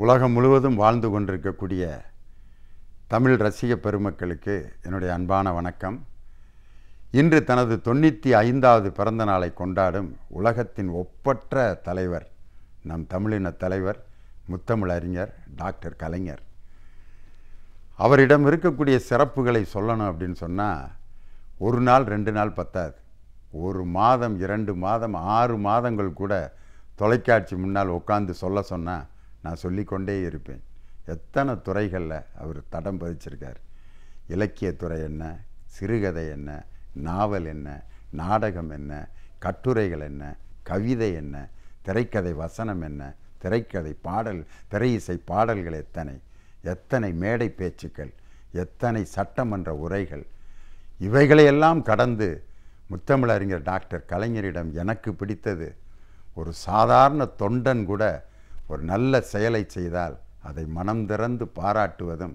உலகம் முழுவதும் வாழ்ந்து கொண்டிருக்கக்கூடிய தமிழ் ரசிக பெருமக்களுக்கு என்னுடைய அன்பான வணக்கம். இன்று தனது 95வது பிறந்த நாளை கொண்டாடும் உலகத்தின் ஒப்பற்ற தலைவர், நம் தமிழின தலைவர், முத்தமிழறிஞர் டாக்டர் கலைஞர். அவரிடம் இருக்கக்கூடிய சிறப்புகளை சொல்லணும் அப்படின்னு சொன்னால் ஒரு நாள் 2 நாள் பத்தாது. 1 மாதம் 2 மாதம் 6 மாதங்கள் கூட தொலைக்காட்சி முன்னால் உட்காந்து சொன்னால் நான் சொல்லிக்கொண்டே இருப்பேன். எத்தனை துறைகளில் அவர் தடம் பதிச்சிருக்கார். இலக்கியத்துறை என்ன, சிறுகதை என்ன, நாவல் என்ன, நாடகம் என்ன, கட்டுரைகள் என்ன, கவிதை என்ன, திரைக்கதை வசனம் என்ன, திரைக்கதை பாடல், திரை இசை பாடல்கள் எத்தனை மேடை பேச்சுக்கள், எத்தனை சட்டமன்ற உரைகள், இவைகளையெல்லாம் கடந்து முத்தமிழறிஞர் டாக்டர் கலைஞரிடம் எனக்கு பிடித்தது, ஒரு சாதாரண தொண்டன் கூட ஒரு நல்ல செயலை செய்தால் அதை மனம் திறந்து பாராட்டுவதும்,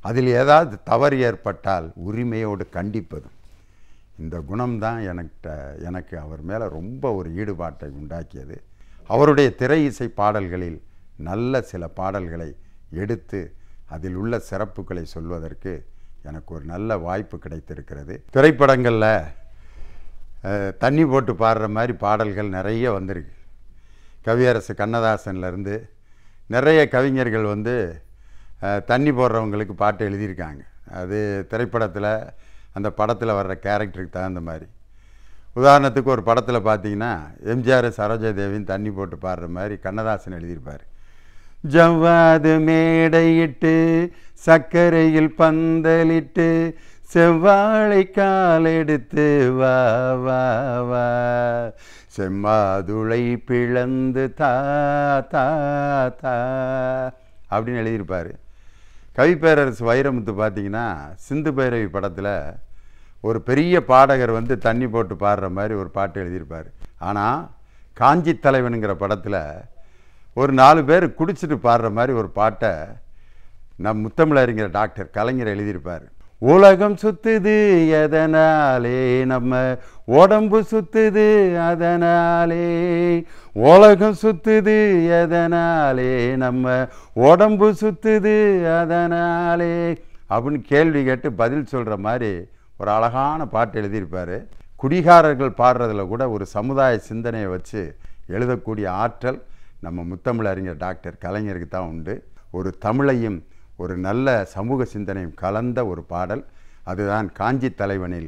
அதில் ஏதாவது தவறு ஏற்பட்டால் உரிமையோடு கண்டிப்பதும். இந்த குணம்தான் எனக்கு அவர் மேலே ரொம்ப ஒரு ஈடுபாட்டை உண்டாக்கியது. அவருடைய திரை இசை பாடல்களில் நல்ல சில பாடல்களை எடுத்து அதில் உள்ள சிறப்புகளை சொல்வதற்கு எனக்கு ஒரு நல்ல வாய்ப்பு கிடைத்திருக்கிறது. திரைப்படங்களில் தண்ணி போட்டு பாடுற மாதிரி பாடல்கள் நிறைய வந்திருக்கு. கவியரசு கண்ணதாசன்லேருந்து நிறைய கவிஞர்கள் தண்ணி போடுறவங்களுக்கு பாட்டு எழுதியிருக்காங்க. அது திரைப்படத்தில் அந்த படத்தில் வர்ற கேரக்டருக்கு தகுந்த மாதிரி. உதாரணத்துக்கு ஒரு படத்தில் பார்த்தீங்கன்னா எம்ஜிஆர் சரோஜாதேவியும் தண்ணி போட்டு பாடுற மாதிரி கண்ணதாசன் எழுதியிருப்பார். ஜவ்வாது மேடையிட்டு சர்க்கரையில் பந்தலிட்டு செவ்வாழை காலெடுத்து வா வா வா செம்மாதுளை பிளந்து தா தா தா அப்படின்னு எழுதியிருப்பார். கவிப்பேரரசு வைரமுத்து பார்த்திங்கன்னா சிந்து பைரவி படத்தில் ஒரு பெரிய பாடகர் தண்ணி போட்டு பாடுற மாதிரி ஒரு பாட்டு எழுதியிருப்பார். ஆனால் காஞ்சி தலைவனுங்கிற படத்தில் ஒரு 4 பேர் குடிச்சிட்டு பாடுற மாதிரி ஒரு பாட்டை நம் முத்தமிழறிஞர் டாக்டர் கலைஞர் எழுதியிருப்பார். உலகம் சுத்துது எதனாலே, நம்ம உடம்பு சுத்துது அதனாலே, உலகம் சுத்துது எதனாலே, நம்ம உடம்பு சுத்துது அதனாலே அப்படின்னு கேள்வி கேட்டு பதில் சொல்கிற மாதிரி ஒரு அழகான பாட்டு எழுதியிருப்பார். குடிகாரர்கள் பாடுறதுல கூட ஒரு சமுதாய சிந்தனையை வச்சு எழுதக்கூடிய ஆற்றல் நம்ம முத்தமிழறிஞர் டாக்டர் கலைஞருக்கு தான் உண்டு. ஒரு தமிழையும் ஒரு நல்ல சமூக சிந்தனையும் கலந்த ஒரு பாடல். அதுதான் காஞ்சி தலைவனில்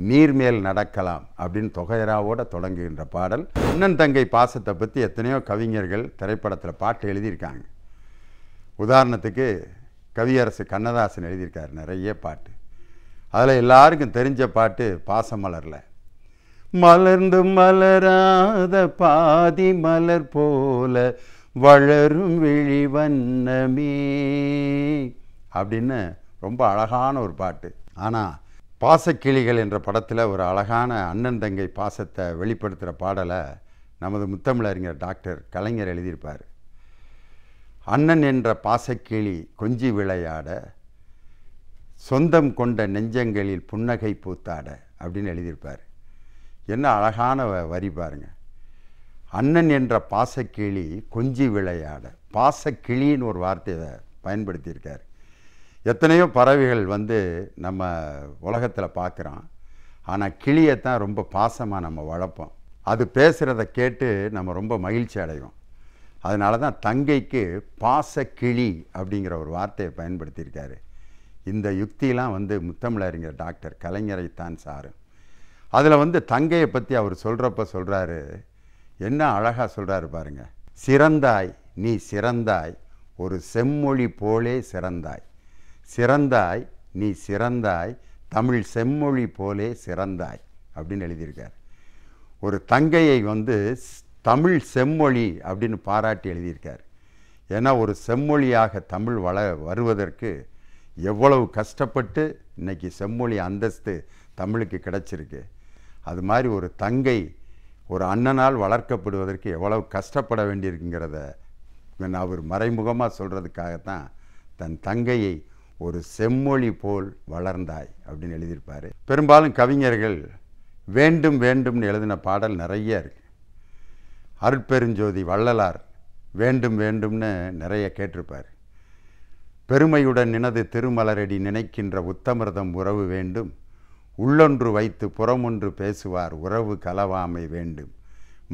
நீர்மேல் நடக்கலாம் அப்படின்னு தொகையராவோட தொடங்குகின்ற பாடல். அண்ணன் தங்கை பாசத்தை பற்றி எத்தனையோ கவிஞர்கள் திரைப்படத்தில் பாட்டு எழுதியிருக்காங்க. உதாரணத்துக்கு கவியரசு கண்ணதாசன் எழுதியிருக்கார் நிறைய பாட்டு. அதில் எல்லாருக்கும் தெரிஞ்ச பாட்டு பாசமலரில், மலர்ந்து மலராத பாதி மலர் போல வளரும் விழி வண்ணமே அப்படின்னு ரொம்ப அழகான ஒரு பாட்டு. ஆனால் பாசக்கிளிகள் என்ற படத்தில் ஒரு அழகான அண்ணன் தங்கை பாசத்தை வெளிப்படுத்துகிற பாடலை நமது முத்தமிழறிஞர் டாக்டர் கலைஞர் எழுதியிருப்பார். அண்ணன் என்ற பாசக்கிளி கொஞ்சி விளையாட, சொந்தம் கொண்ட நெஞ்சங்களில் புன்னகை பூத்தாட அப்படின்னு எழுதியிருப்பார். என்ன அழகான வரி பாருங்க. அண்ணன் என்ற பாசக்கிளி கொஞ்சி விளையாட, பாசக்கிளின்னு ஒரு வார்த்தையை பயன்படுத்தியிருக்கார். எத்தனையோ பறவைகள் நம்ம உலகத்தில் பார்க்குறோம். ஆனால் கிளியைத்தான் ரொம்ப பாசமாக நம்ம வளர்ப்போம். அது பேசுகிறத கேட்டு நம்ம ரொம்ப மகிழ்ச்சி அடைவோம். அதனால தான் தங்கைக்கு பாசக்கிளி அப்படிங்கிற ஒரு வார்த்தையை பயன்படுத்தியிருக்காரு. இந்த யுக்தியெலாம் முத்தமிழறிஞர் டாக்டர் கலைஞரைத்தான் சாரும். அதில் தங்கையை பற்றி அவர் சொல்கிறாரு, என்ன அழகாக சொல்கிறாரு பாருங்க. சிறந்தாய் நீ சிறந்தாய், ஒரு செம்மொழி போலே சிறந்தாய், சிறந்தாய் நீ சிறந்தாய், தமிழ் செம்மொழி போலே சிறந்தாய் அப்படின்னு எழுதியிருக்கார். ஒரு தங்கையை தமிழ் செம்மொழி அப்படின்னு பாராட்டி எழுதியிருக்கார். ஏன்னா ஒரு செம்மொழியாக தமிழ் வருவதற்கு எவ்வளவு கஷ்டப்பட்டு இன்றைக்கி செம்மொழி அந்தஸ்து தமிழுக்கு கிடச்சிருக்கு. அது மாதிரி ஒரு தங்கை ஒரு அண்ணனால் வளர்க்கப்படுவதற்கு எவ்வளவு கஷ்டப்பட வேண்டியிருக்குங்கிறத அவர் மறைமுகமாக சொல்கிறதுக்காகத்தான் தன் தங்கையை ஒரு செம்மொழி போல் வளர்ந்தாய் அப்படின்னு எழுதியிருப்பார். பெரும்பாலும் கவிஞர்கள் வேண்டும் வேண்டும்னு எழுதின பாடல் நிறைய இருக்குது. அருட்பெருஞ்சோதி வள்ளலார் வேண்டும் வேண்டும்னு நிறைய கேட்டிருப்பார். பெருமையுடன் நினது திருமலரடி நினைக்கின்ற உத்தமிர்தம் உறவு வேண்டும், உள்ளொன்று வைத்து புறமொன்று பேசுவார் உறவு கலவாமை வேண்டும்,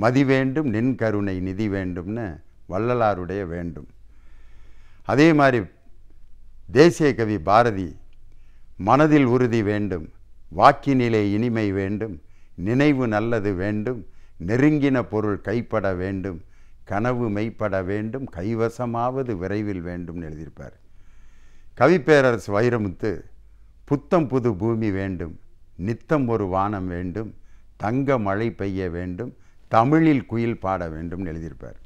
மதி வேண்டும் நின் கருணை நிதி வேண்டும்னு வள்ளலாருடைய வேண்டும். அதே மாதிரி தேசிய கவி பாரதி மனதில் உறுதி வேண்டும், வாக்கினிலே இனிமை வேண்டும், நினைவு நல்லது வேண்டும், நெருங்கின பொருள் கைப்பட வேண்டும், கனவு மெய்ப்பட வேண்டும், கைவசமாவது விரைவில் வேண்டும் எழுதியிருப்பார். கவிப்பேரரசு வைரமுத்து புத்தம் புது பூமி வேண்டும், நித்தம் ஒரு வானம் வேண்டும், தங்க மழை பெய்ய வேண்டும், தமிழில் குயில் பாட வேண்டும் எழுதியிருப்பார்.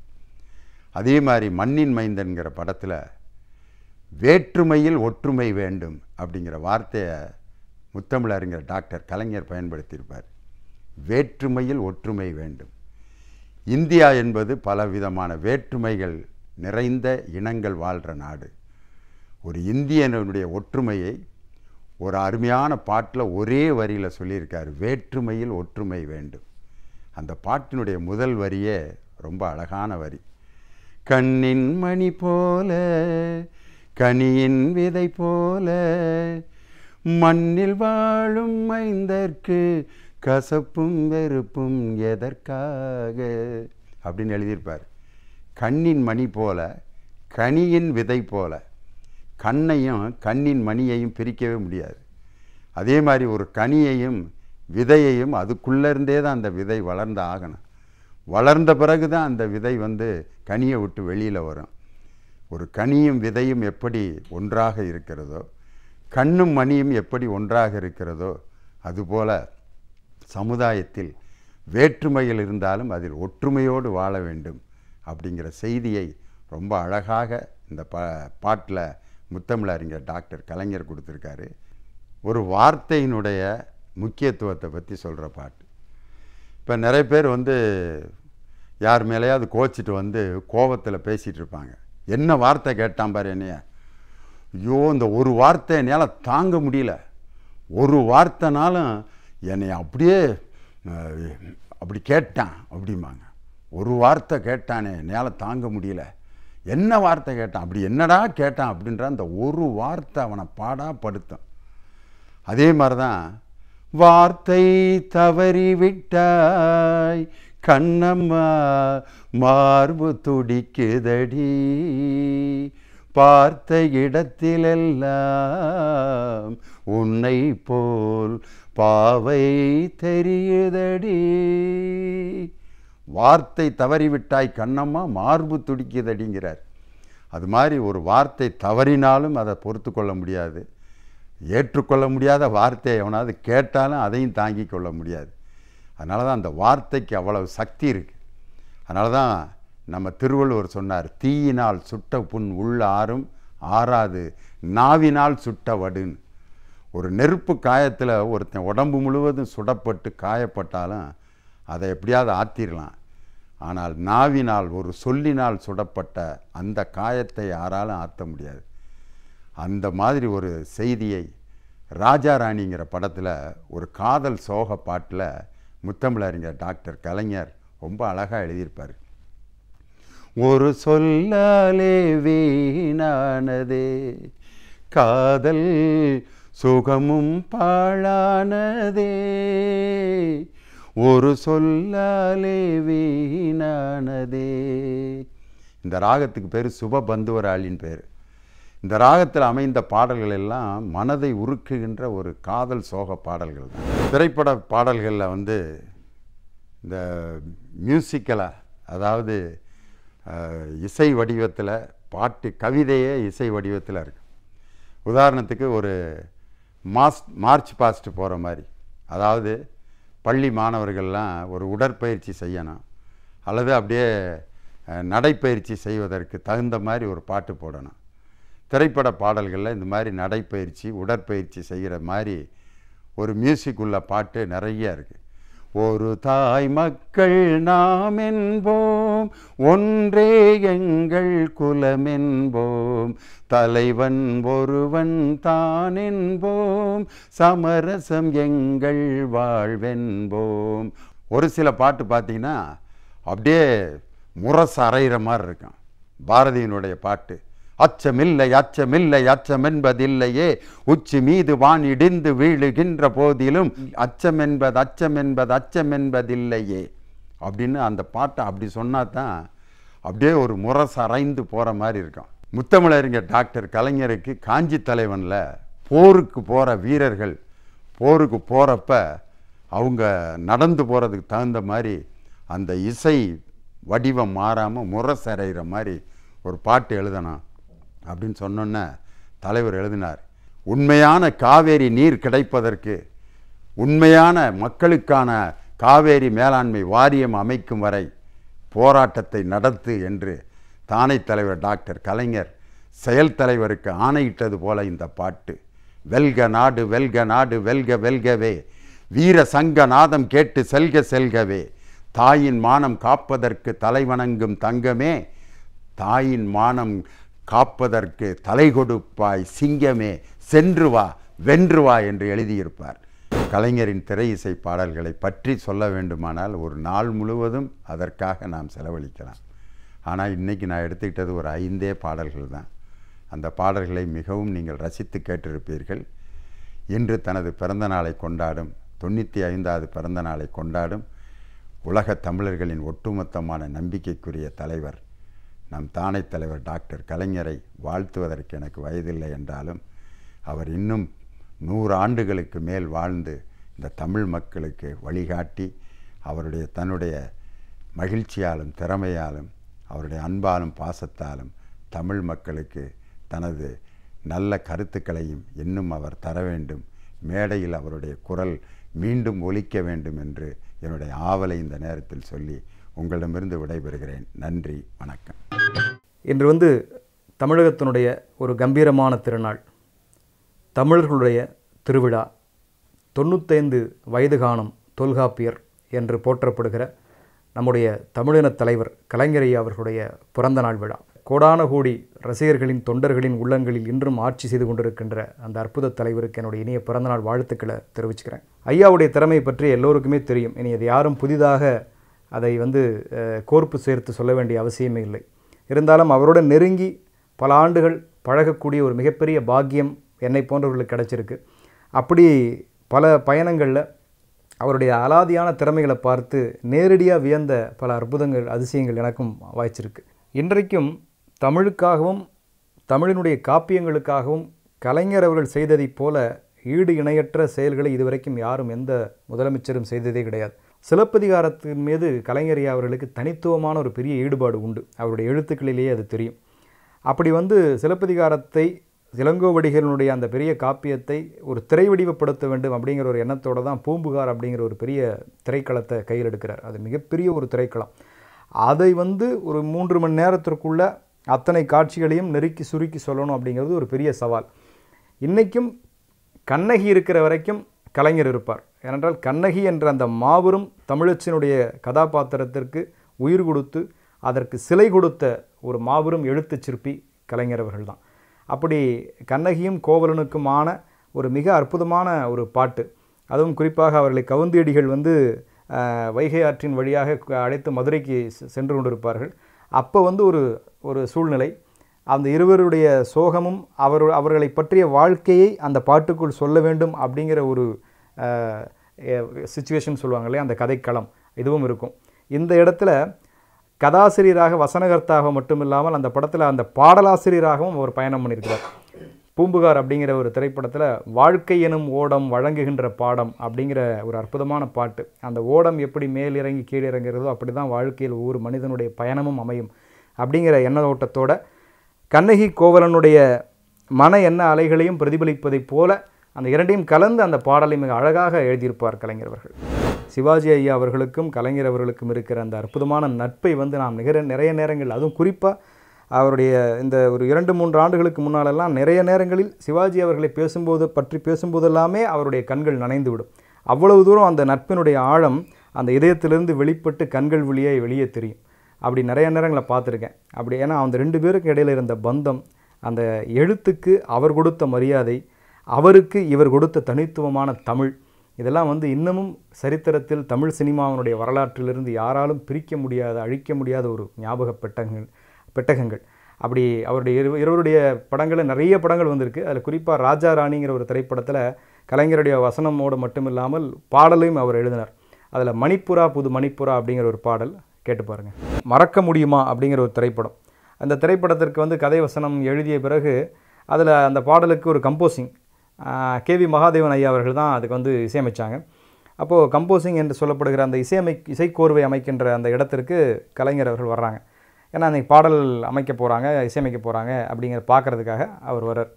அதே மாதிரி மண்ணின் மைந்தன்கிற படத்தில் வேற்றுமையில் ஒற்றுமை வேண்டும் அப்படிங்கிற வார்த்தையை முத்தமிழறிஞர் டாக்டர் கலைஞர் பயன்படுத்தியிருப்பார். வேற்றுமையில் ஒற்றுமை வேண்டும். இந்தியா என்பது பலவிதமான வேற்றுமைகள் நிறைந்த இனங்கள் வாழ்கிற நாடு. ஒரு இந்தியனுடைய ஒற்றுமையை ஒரு அருமையான பாட்டில் ஒரே வரியில் சொல்லியிருக்கார், வேற்றுமையில் ஒற்றுமை வேண்டும். அந்த பாட்டினுடைய முதல் வரியே ரொம்ப அழகான வரி. கண்ணின் மணி போல கனியின் விதை போல மண்ணில் வாழும் மைந்தர்க்கு கசப்பும் வெறுப்பும் எதற்காக அப்படின்னு எழுதியிருப்பார். கண்ணின் மணி போல கனியின் விதை போல, கண்ணையும் கண்ணின் மணியையும் பிரிக்கவே முடியாது. அதே மாதிரி ஒரு கனியையும் விதையையும் அதுக்குள்ளேருந்தே தான் அந்த விதை வளர்ந்து ஆகணும். வளர்ந்த பிறகு தான் அந்த விதை கனியை விட்டு வெளியில் வரும். ஒரு கனியும் விதையும் எப்படி ஒன்றாக இருக்கிறதோ, கண்ணும் மணியும் எப்படி ஒன்றாக இருக்கிறதோ, அதுபோல் சமுதாயத்தில் வேற்றுமையில் இருந்தாலும் அதில் ஒற்றுமையோடு வாழ வேண்டும் அப்படிங்கிற செய்தியை ரொம்ப அழகாக இந்த பாட்டில் முத்தமிழறிஞர் டாக்டர் கலைஞர் கொடுத்துருக்காரு. ஒரு வார்த்தையினுடைய முக்கியத்துவத்தை பற்றி சொல்கிற பாட்டு. இப்போ நிறைய பேர் யார் மேலேயாவது கோச்சிட்டு கோபத்தில் பேசிகிட்டு இருப்பாங்க. என்ன வார்த்தை கேட்டான் பாரு என்னைய, ஐயோ இந்த ஒரு வார்த்தை என்னால் தாங்க முடியல, ஒரு வார்த்தைனாலும் என்னை அப்படியே அப்படி கேட்டான் அப்படிம்பாங்க. ஒரு வார்த்தை கேட்டானே என்னால் தாங்க முடியல, என்ன வார்த்தை கேட்டான், அப்படி என்னடா கேட்டான் அப்படின்ற அந்த ஒரு வார்த்தை அவனை பாடாப்படுத்தும். அதே மாதிரி தான் வார்த்தை தவறிவிட்டாய் கண்ணம்மா மார்பு துடிக்குதடி, பார்த்த இடத்திலெல்லாம் உன்னை போல் பாவை தெரியுதடி. வார்த்தை தவறிவிட்டாய் கண்ணம்மா மார்பு துடிக்குதடிங்கிறார். அது மாதிரி ஒரு வார்த்தை தவறினாலும் அதை பொறுத்து கொள்ள முடியாது, ஏற்றுக்கொள்ள முடியாத வார்த்தையை எவனாவது கேட்டாலும் அதையும் தாங்கி கொள்ள முடியாது. அதனால தான் அந்த வார்த்தைக்கு அவ்வளவு சக்தி இருக்குது. அதனால தான் நம்ம திருவள்ளுவர் சொன்னார், தீயினால் சுட்ட புண் உள்ள ஆறும் ஆறாது நாவினால் சுட்ட வடுன்னு. ஒரு நெருப்பு காயத்தில் ஒருத்தன் உடம்பு முழுவதும் சுடப்பட்டு காயப்பட்டாலும் அதை எப்படியாவது ஆற்றிடலாம். ஆனால் நாவினால் ஒரு சொல்லினால் சுடப்பட்ட அந்த காயத்தை யாராலும் ஆற்ற முடியாது. அந்த மாதிரி ஒரு செய்தியை ராஜா ராணிங்கிற படத்தில் ஒரு காதல் சோக பாட்டில் முத்தமிழறிஞர் டாக்டர் கலைஞர் ரொம்ப அழகாக எழுதியிருப்பார். ஒரு சொல்லாலே வீணானதே காதல் சுகமும் பாழானதே, ஒரு சொல்லாலே வீணானதே. இந்த ராகத்துக்கு பேர் சுபபந்துவராளின் பேர். இந்த ராகத்தில் அமைந்த பாடல்கள் எல்லாம் மனதை உருக்குகின்ற ஒரு காதல் சோக பாடல்கள் தான். திரைப்பட பாடல்களில் இந்த மியூசிக்கலாக, அதாவது இசை வடிவத்தில் பாட்டு கவிதையே இசை வடிவத்தில் இருக்குது. உதாரணத்துக்கு ஒரு மார்ச் பாஸ்ட் போகிற மாதிரி, அதாவது பள்ளி மாணவர்கள்லாம் ஒரு உடற்பயிற்சி செய்யணும் அல்லது அப்படியே நடைப்பயிற்சி செய்வதற்கு தகுந்த மாதிரி ஒரு பாட்டு போடணும். திரைப்பட பாடல்களில் இந்த மாதிரி நடைப்பயிற்சி உடற்பயிற்சி செய்கிற மாதிரி ஒரு மியூசிக் உள்ள பாட்டு நிறைய இருக்குது. ஒரு தாய் மக்கள் நாம் என்போம், ஒன்றே எங்கள் குலம் என்போம், தலைவன் ஒருவன் தான் என்போம், சமரசம் எங்கள் வாழ்வென்போம். ஒரு சில பாட்டு பார்த்தீங்கன்னா அப்படியே முரசு அரைகிற மாதிரி இருக்கும். பாரதியினுடைய பாட்டு. அச்சமில்லை அச்சமில்லை அச்சமென்பதில்லையே, உச்சி மீது வான் இடிந்து வீழுகின்ற போதிலும் அச்சமென்பது அச்சமென்பது அச்சமென்பதில்லையே அப்படின்னு அந்த பாட்டை அப்படி சொன்னா தான் அப்படியே ஒரு முரசறைந்து போகிற மாதிரி இருக்கும். முத்தமிழறிஞர் டாக்டர் கலைஞருக்கு காஞ்சி தலைவனில் போருக்கு போகிற வீரர்கள் போருக்கு போகிறப்ப அவங்க நடந்து போகிறதுக்கு தகுந்த மாதிரி அந்த இசை வடிவம் மாறாமல் முரசறைகிற மாதிரி ஒரு பாட்டு எழுதணும் அப்படின்னு சொன்னோன்னே தலைவர் எழுதினார். உண்மையான காவேரி நீர் கிடைப்பதற்கு, உண்மையான மக்களுக்கான காவேரி மேலாண்மை வாரியம் அமைக்கும் வரை போராட்டத்தை நடத்து என்று தானை தலைவர் டாக்டர் கலைஞர் செயல் தலைவருக்கு ஆணையிட்டது போல இந்த பாட்டு. வெல்க நாடு வெல்க நாடு வெல்க வெல்கவே, வீர சங்க நாதம் கேட்டு செல்க செல்கவே, தாயின் மானம் காப்பதற்கு தலைவணங்கும் தங்கமே, தாயின் மானம் காப்பதற்கு தலை கொடுப்பாய் சிங்கமே, சென்று வா வென்று வா என்று எழுதியிருப்பார். கலைஞரின் திரை இசை பாடல்களை பற்றி சொல்ல வேண்டுமானால் ஒரு நாள் முழுவதும் அதற்காக நாம் செலவழிக்கலாம். ஆனால் இன்றைக்கி நான் எடுத்துக்கிட்டது ஒரு 5 பாடல்கள் தான். அந்த பாடல்களை மிகவும் நீங்கள் ரசித்து கேட்டிருப்பீர்கள். இன்று தனது பிறந்த நாளை கொண்டாடும் 95வது பிறந்த நாளை கொண்டாடும் உலக தமிழர்களின் ஒட்டுமொத்தமான நம்பிக்கைக்குரிய தலைவர் நம் தானை தலைவர் டாக்டர் கலைஞரை வாழ்த்துவதற்கு எனக்கு வயதில்லை என்றாலும் அவர் இன்னும் 100 ஆண்டுகளுக்கு மேல் வாழ்ந்து இந்த தமிழ் மக்களுக்கு வழிகாட்டி அவருடைய தன்னுடைய மகிழ்ச்சியாலும் திறமையாலும் அவருடைய அன்பாலும் பாசத்தாலும் தமிழ் மக்களுக்கு தனது நல்ல கருத்துக்களையும் இன்னும் அவர் தர வேண்டும். மேடையில் அவருடைய குரல் மீண்டும் ஒலிக்க வேண்டும் என்று என்னுடைய ஆவலை இந்த நேரத்தில் சொல்லி உங்களிடமிருந்து விடைபெறுகிறேன். நன்றி, வணக்கம். இன்று தமிழகத்தினுடைய ஒரு கம்பீரமான திருநாள், தமிழர்களுடைய திருவிழா, 95 வயது காணும் தொல்காப்பியர் என்று போற்றப்படுகிற நம்முடைய தமிழினத் தலைவர் கலைஞர் ஐயா அவர்களுடைய பிறந்த நாள் விழா. கோடான கோடி ரசிகர்களின் தொண்டர்களின் உள்ளங்களில் இன்றும் ஆட்சி செய்து கொண்டிருக்கின்ற அந்த அற்புத தலைவருக்கு என்னுடைய இனிய பிறந்தநாள் வாழ்த்துக்களை தெரிவிச்சுக்கிறேன். ஐயாவுடைய திறமை பற்றி எல்லோருக்குமே தெரியும். இனி அது யாரும் புதிதாக அதை கோர்ப்பு சேர்த்து சொல்ல வேண்டிய அவசியமே இல்லை. இருந்தாலும் அவருடன் நெருங்கி பல ஆண்டுகள் பழகக்கூடிய ஒரு மிகப்பெரிய பாக்கியம் என்னை போன்றவர்களுக்கு கிடைச்சிருக்கு. அப்படி பல பயணங்களில் அவருடைய அலாதியான திறமைகளை பார்த்து நேரடியாக வியந்த பல அற்புதங்கள் அதிசயங்கள் எனக்கும் வாய்ச்சிருக்கு. இன்றைக்கும் தமிழுக்காகவும் தமிழினுடைய காப்பியங்களுக்காகவும் கலைஞர் அவர்கள் செய்ததைப் போல ஈடு இணையற்ற செயல்களை இதுவரைக்கும் யாரும் எந்த முதலமைச்சரும் செய்ததே கிடையாது. சிலப்பதிகாரத்தின் மீது கலைஞர் அவர்களுக்கு தனித்துவமான ஒரு பெரிய ஈடுபாடு உண்டு. அவருடைய எழுத்துக்களிலேயே அது தெரியும். அப்படி சிலப்பதிகாரத்தை, இளங்கோவடிகளினுடைய அந்த பெரிய காப்பியத்தை ஒரு திரை வடிவப்படுத்த வேண்டும் அப்படிங்கிற ஒரு எண்ணத்தோடு தான் பூம்புகார் அப்படிங்கிற ஒரு பெரிய திரைக்களத்தை கையில் எடுக்கிறார். அது மிகப்பெரிய ஒரு திரைக்களம். அதை ஒரு 3 மணி நேரத்திற்குள்ள அத்தனை காட்சிகளையும் நெருக்கி சுருக்கி சொல்லணும் அப்படிங்கிறது ஒரு பெரிய சவால். இன்றைக்கும் கண்ணகி இருக்கிற வரைக்கும் கலைஞர் இருப்பார். ஏனென்றால் கண்ணகி என்ற அந்த மாபெரும் தமிழச்சினுடைய கதாபாத்திரத்திற்கு உயிர் கொடுத்து அதற்கு சிலை கொடுத்த ஒரு மாபெரும் எழுத்து சிற்பி கலைஞர் அவர்கள் தான். அப்படி கண்ணகியும் கோவலனுக்குமான ஒரு மிக அற்புதமான ஒரு பாட்டு. அதுவும் குறிப்பாக அவர்களை கவுந்தியடிகள் வைகை ஆற்றின் வழியாக அழைத்து மதுரைக்கு சென்று கொண்டிருப்பார்கள். அப்போ ஒரு சூழ்நிலை, அந்த இருவருடைய சோகமும் அவர்களை பற்றிய வாழ்க்கையை அந்த பாட்டுக்குள் சொல்ல வேண்டும் அப்படிங்கிற ஒரு சிச்சுவேஷன் சொல்லுவாங்க இல்லையா, அந்த கதைக்களம் இதுவும் இருக்கும். இந்த இடத்துல கதாசிரியராக வசனகர்த்தாக மட்டும் இல்லாமல் அந்த படத்தில் அந்த பாடலாசிரியராகவும் அவர் பயணம் பண்ணியிருக்கிறார். பூம்புகார் அப்படிங்கிற ஒரு திரைப்படத்தில் வாழ்க்கை எனும் ஓடம் வழங்குகின்ற பாடம் அப்படிங்கிற ஒரு அற்புதமான பாட்டு. அந்த ஓடம் எப்படி மேலிறங்கி கீழிறங்கிறதோ அப்படி தான் வாழ்க்கையில் ஒவ்வொரு மனிதனுடைய பயணமும் அமையும் அப்படிங்கிற எண்ண ஓட்டத்தோட கண்ணகி கோவலனுடைய மன எண்ண அலைகளையும் பிரதிபலிப்பதைப் போல அந்த இரண்டையும் கலந்து அந்த பாடலை மிக அழகாக எழுதியிருப்பார் கலைஞர் அவர்கள். சிவாஜி ஐயா அவர்களுக்கும் கலைஞர் அவர்களுக்கும் இருக்கிற அந்த அற்புதமான நட்பை நாம் நிறைய நேரங்கள், அதுவும் குறிப்பாக அவருடைய இந்த ஒரு 2-3 ஆண்டுகளுக்கு முன்னாலெல்லாம் நிறைய நேரங்களில் சிவாஜி அவர்களை பேசும்போதெல்லாமே அவருடைய கண்கள் நனைந்துவிடும். அவ்வளவு தூரம் அந்த நட்பினுடைய ஆழம் அந்த இதயத்திலிருந்து வெளிப்பட்டு கண்கள் வெளியே தெரியும். அப்படி நிறைய நேரங்களை பார்த்துருக்கேன். அப்படி ஏன்னா அந்த 2 பேருக்கு இடையில் இருந்த பந்தம், அந்த எழுத்துக்கு அவர் கொடுத்த மரியாதை, அவருக்கு இவர் கொடுத்த தனித்துவமான தமிழ், இதெல்லாம் இன்னமும் சரித்திரத்தில் தமிழ் சினிமாவினுடைய வரலாற்றிலிருந்து யாராலும் பிரிக்க முடியாத, அழிக்க முடியாத ஒரு ஞாபக பெட்டகங்கள். அப்படி அவருடைய இருவருடைய படங்கள் நிறைய படங்கள் வந்திருக்கு. அதில் குறிப்பாக ராஜா ராணிங்கிற ஒரு திரைப்படத்தில் கலைஞருடைய வசனமோடு மட்டும் இல்லாமல் பாடலையும் அவர் எழுதினார். அதில் மணிப்புரா புது மணிப்புரா அப்படிங்கிற ஒரு பாடல் கேட்டு பாருங்கள். மறக்க முடியுமா அப்படிங்கிற ஒரு திரைப்படம். அந்த திரைப்படத்திற்கு வந்து கதை வசனம் எழுதிய பிறகு அதில் அந்த பாடலுக்கு ஒரு கம்போசிங் கேவி மகாதேவன் ஐயா அவர்கள் தான் அதுக்கு வந்து இசையமைச்சாங்க. அப்போது கம்போசிங் என்று சொல்லப்படுகிற அந்த இசைக்கோர்வை அமைக்கின்ற அந்த இடத்திற்கு கலைஞர் அவர்கள் வர்றாங்க. ஏன்னா அன்றைக்கி பாடல் அமைக்க போகிறாங்க, இசையமைக்க போகிறாங்க அப்படிங்கிற பார்க்குறதுக்காக அவர் வர்றார்.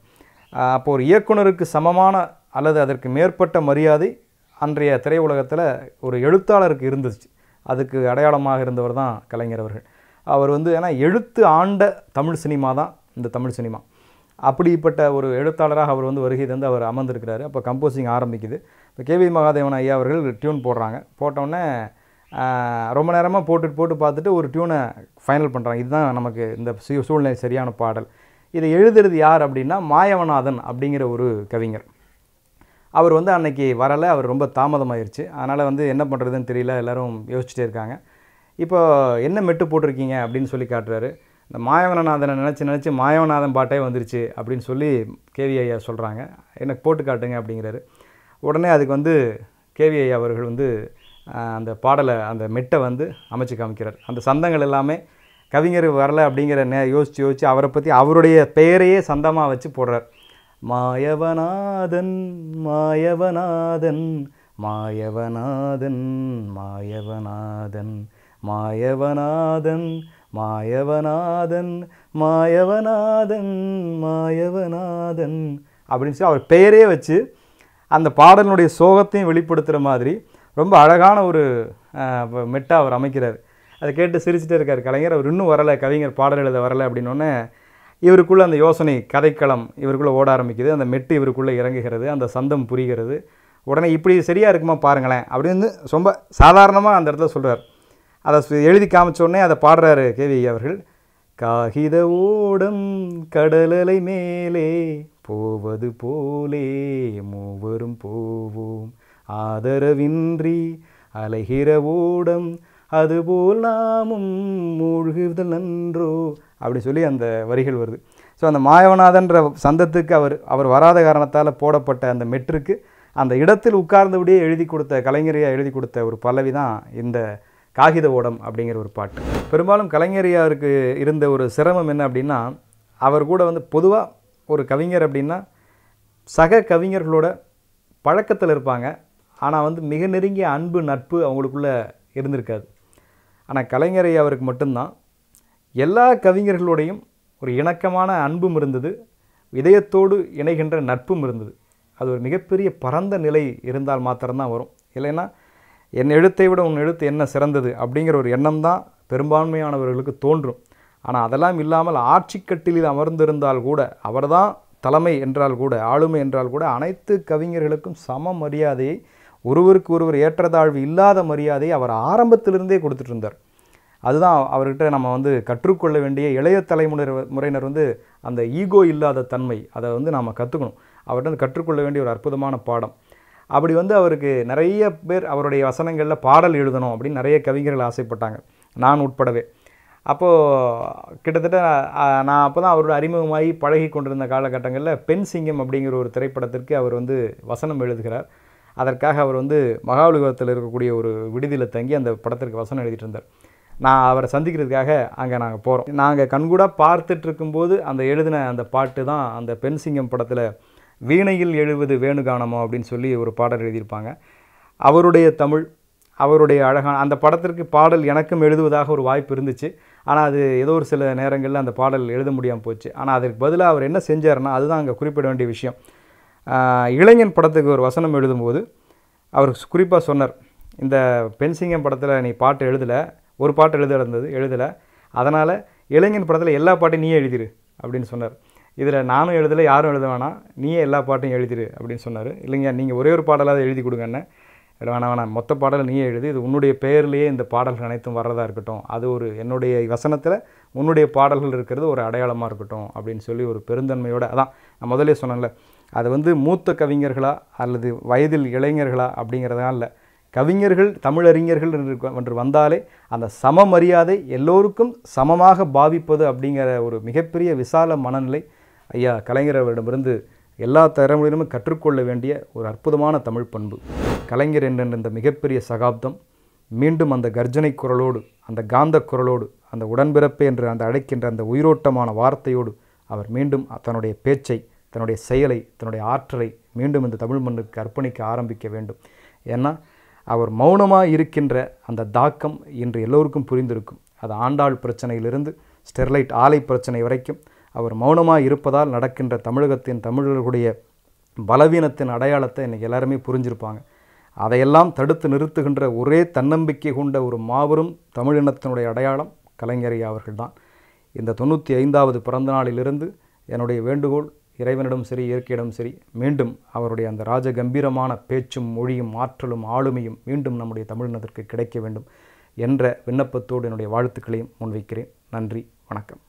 அப்போது ஒரு இயக்குனருக்கு சமமான அல்லது அதற்கு மேற்பட்ட மரியாதை அன்றைய திரையுலகத்தில் ஒரு எழுத்தாளருக்கு இருந்துச்சு. அதுக்கு அடையாளமாக இருந்தவர் தான் கலைஞர் அவர்கள். அவர் வந்து ஏன்னா எழுத்து ஆண்ட தமிழ் சினிமா தான் இந்த தமிழ் சினிமா. அப்படிப்பட்ட ஒரு எழுத்தாளராக அவர் வந்து வருகை தந்து அவர் அமர்ந்திருக்கிறாரு. அப்போ கம்போசிங் ஆரம்பிக்குது. இப்போ கேவி மகாதேவன் ஐயா அவர்கள் டியூன் போடுறாங்க. போட்டோடனே ரொம்ப நேரமாக போட்டு பார்த்துட்டு ஒரு டியூனை ஃபைனல் பண்ணுறாங்க. இதுதான் நமக்கு இந்த சூழ்நிலை சரியான பாடல். இதை எழுதுறது யார் அப்படின்னா மாயவநாதன் அப்படிங்கிற ஒரு கவிஞர். அவர் வந்து அன்னைக்கு வரலை. அவர் ரொம்ப தாமதமாயிருச்சு. அதனால் வந்து என்ன பண்ணுறதுன்னு தெரியல, எல்லோரும் யோசிச்சுட்டே இருக்காங்க. இப்போ என்ன மெட்டு போட்டிருக்கீங்க அப்படின்னு சொல்லி காட்டுறாரு. இந்த மாயவநாதனை நினச்சி மாயவநாதன் பாட்டே வந்துருச்சு அப்படின்னு சொல்லி கேவி ஐயா சொல்கிறாங்க. எனக்கு போட்டு காட்டுங்க அப்படிங்கிறாரு. உடனே அதுக்கு வந்து கேவி ஐயா அவர்கள் வந்து அந்த பாடலை அந்த மெட்டை வந்து அமைச்சு காமிக்கிறார். அந்த சந்தங்கள் எல்லாமே கவிஞர் வரலை அப்படிங்கிற யோசித்து அவரை பற்றி அவருடைய பெயரையே சந்தமாக வச்சு போடுறார். மாயவநாதன் மாயவநாதன் மாயவநாதன் மாயவநாதன் மாயவநாதன் மாயவநாதன் மாயவநாதன் மாயவநாதன் அப்படின்னு சொல்லி அவர் பெயரே வச்சு அந்த பாடலினுடைய சோகத்தையும் வெளிப்படுத்துகிற மாதிரி ரொம்ப அழகான ஒரு மெட்டா அவர் அமைக்கிறார். அதை கேட்டு சிரிச்சுட்டே இருக்கார் கலைஞர். அவர் இன்னும் வரலை, கவிஞர் பாடல் எழுத வரலை அப்படின்னோடனே இவருக்குள்ளே அந்த யோசனை கதைக்களம் இவருக்குள்ளே ஓட ஆரம்பிக்குது. அந்த மெட்டு இவருக்குள்ளே இறங்குகிறது, அந்த சந்தம் புரிகிறது. உடனே இப்படி சரியாக இருக்குமா பாருங்களேன் அப்படின்னு ரொம்ப சாதாரணமாக அந்த இடத்துல சொல்கிறார். அதை எழுதி காமிச்சோடனே அதை பாடுறாரு கேவி அவர்கள். காகித ஓடம் கடலலை மேலே போவது போலே மூவரும் போவோம், ஆதரவின்றி அலைகிற ஓடம் அதுபோல் நாமும் மூழ்குதல் நன்றோ அப்படி சொல்லி அந்த வரிகள் வருது. ஸோ அந்த மாயவநாதன்ற சந்தத்துக்கு அவர் வராத காரணத்தால் போடப்பட்ட அந்த மெட்ருக்கு அந்த இடத்தில் உட்கார்ந்தபடியே எழுதி கொடுத்த கலைஞரையா எழுதி கொடுத்த ஒரு பல்லவி தான் இந்த காகித ஓடம் அப்படிங்கிற ஒரு பாட்டு. பெரும்பாலும் கலைஞரையாருக்கு இருந்த ஒரு சிரமம் என்ன அப்படின்னா, அவர் கூட வந்து பொதுவாக ஒரு கவிஞர் அப்படின்னா சக கவிஞர்களோட பழக்கத்தில் இருப்பாங்க. ஆனால் வந்து மிக நெருங்கிய அன்பு நட்பு அவங்களுக்குள்ளே இருந்திருக்காது. ஆனால் கலைஞரையா அவருக்கு மட்டும்தான் எல்லா கவிஞர்களோடையும் ஒரு இணக்கமான அன்பும் இருந்தது, இதயத்தோடு இணைகின்ற நட்பும் இருந்தது. அது ஒரு மிகப்பெரிய பரந்த நிலை இருந்தால் மாத்திரம்தான் வரும். இல்லைன்னா என் எழுத்தை விட உன் எழுத்து என்ன சிறந்தது அப்படிங்கிற ஒரு எண்ணம் தான் பெரும்பான்மையானவர்களுக்கு தோன்றும். ஆனால் அதெல்லாம் இல்லாமல் ஆட்சிக்கட்டிலில் அமர்ந்திருந்தால் கூட, அவர்தான் தலைமை என்றால் கூட, ஆளுமை என்றால் கூட, அனைத்து கவிஞர்களுக்கும் சம மரியாதையை, ஒருவருக்கு ஒருவர் ஏற்றத்தாழ்வு இல்லாத மரியாதையை அவர் ஆரம்பத்திலிருந்தே கொடுத்துட்டு இருந்தார். அதுதான் அவர்கிட்ட நம்ம வந்து கற்றுக்கொள்ள வேண்டிய இளைய தலைமுறையினர் வந்து அந்த ஈகோ இல்லாத தன்மை, அதை வந்து நாம் கற்றுக்கணும். அவர்கிட்ட வந்து கற்றுக்கொள்ள வேண்டிய ஒரு அற்புதமான பாடம். அப்படி வந்து அவருக்கு நிறைய பேர் அவருடைய வசனங்களில் பாடல் எழுதணும் அப்படின்னு நிறைய கவிஞர்கள் ஆசைப்பட்டாங்க, நான் உட்படவே. அப்போது கிட்டத்தட்ட நான் அப்போ தான் அவரோட அறிமுகமாகி பழகி கொண்டிருந்த காலகட்டங்களில் பெண் சிங்கம் அப்படிங்கிற ஒரு திரைப்படத்திற்கு அவர் வந்து வசனம் எழுதுகிறார். அதற்காக அவர் வந்து மகாபலிபுரத்தில் இருக்கக்கூடிய ஒரு விடுதியில் தங்கி அந்த படத்திற்கு வசனம் எழுதிட்டு இருந்தார். நான் அவரை சந்திக்கிறதுக்காக அங்கே நாங்கள் போகிறோம். நாங்கள் கண்கூடாக பார்த்துட்டு இருக்கும்போது அந்த எழுதின அந்த பாட்டு தான் அந்த பெண் சிங்கம் படத்தில் வீணையில் எழுவது வேணுகானமோ அப்படின்னு சொல்லி ஒரு பாடல் எழுதியிருப்பாங்க. அவருடைய தமிழ், அவருடைய அழகான அந்த படத்திற்கு பாடல் எனக்கும் எழுதுவதாக ஒரு வாய்ப்பு இருந்துச்சு. ஆனால் அது ஏதோ ஒரு சில நேரங்களில் அந்த பாடல் எழுத முடியாமல் போச்சு. ஆனால் அதற்கு பதிலாக அவர் என்ன செஞ்சார்னா, அதுதான் அங்கே குறிப்பிட வேண்டிய விஷயம். இளைஞன் படத்துக்கு ஒரு வசனம் எழுதும்போது அவர் குறிப்பாக சொன்னார், இந்த பென்சிங்கம் படத்தில் நீ பாட்டு எழுதலை, ஒரு பாட்டு எழுதலை, அதனால் இளைஞன் படத்தில் எல்லா பாட்டையும் நீயே எழுதிரு அப்படின்னு சொன்னார். இதில் நானும் எழுதலை, யாரும் எழுத வேணாம், நீயே எல்லா பாட்டையும் எழுதிரு அப்படின்னு சொன்னார். இல்லைங்க, நீங்கள் ஒரே ஒரு பாடலாவது எழுதி கொடுங்கன்னு. வேணாம், மொத்த பாடலை நீயே எழுதி, இது உன்னுடைய பெயர்லேயே இந்த பாடல்கள் அனைத்தும் வர்றதா இருக்கட்டும், அது ஒரு என்னுடைய வசனத்தில் உன்னுடைய பாடல்கள் இருக்கிறது ஒரு அடையாளமாக இருக்கட்டும் அப்படின்னு சொல்லி ஒரு பெருந்தன்மையோடு, அதான் நான் முதலே சொன்னேன்ல, அது வந்து மூத்த கவிஞர்களா அல்லது வயதில் இளைஞர்களா அப்படிங்கிறதா இல்லை, கவிஞர்கள் தமிழறிஞர்கள் என்று வந்தாலே அந்த சம மரியாதை எல்லோருக்கும் சமமாக பாவிப்பது அப்படிங்கிற ஒரு மிகப்பெரிய விசால மனநிலை ஐயா கலைஞர் அவரிடமிருந்து எல்லா தரமுறையிலும் கற்றுக்கொள்ள வேண்டிய ஒரு அற்புதமான தமிழ் பண்பு. கலைஞர் என்ற இந்த மிகப்பெரிய சகாப்தம் மீண்டும் அந்த கர்ஜனை குரலோடு, அந்த காந்த குரலோடு, அந்த உடன்பிறப்பே என்று அந்த அழைக்கின்ற அந்த உயிரோட்டமான வார்த்தையோடு அவர் மீண்டும் தன்னுடைய பேச்சை, தன்னுடைய செயலை, தன்னுடைய ஆற்றலை மீண்டும் இந்த தமிழ் மண்ணுக்கு அர்ப்பணிக்க ஆரம்பிக்க வேண்டும். ஏன்னா அவர் மௌனமாக இருக்கின்ற அந்த தாக்கம் இன்று எல்லோருக்கும் புரிந்திருக்கும். அது ஆண்டாள் பிரச்சனையிலிருந்து ஸ்டெர்லைட் ஆலை பிரச்சனை வரைக்கும் அவர் மௌனமாக இருப்பதால் நடக்கின்ற தமிழர்களுடைய பலவீனத்தின் அடையாளத்தை இன்றைக்கி எல்லாருமே புரிஞ்சிருப்பாங்க. அதையெல்லாம் தடுத்து நிறுத்துகின்ற ஒரே தன்னம்பிக்கை கொண்ட ஒரு மாபெரும் தமிழினத்தினுடைய அடையாளம் கலைஞர் அவர்கள்தான். இந்த 95வது பிறந்த நாளிலிருந்து என்னுடைய வேண்டுகோள் இறைவனிடம் சரி, இயற்கையிடம் சரி, மீண்டும் அவருடைய அந்த ராஜ கம்பீரமான பேச்சும் மொழியும் ஆற்றலும் ஆளுமையும் மீண்டும் நம்முடைய தமிழினத்திற்கு கிடைக்க வேண்டும் என்ற விண்ணப்பத்தோடு என்னுடைய வாழ்த்துக்களையும் முன்வைக்கிறேன். நன்றி, வணக்கம்.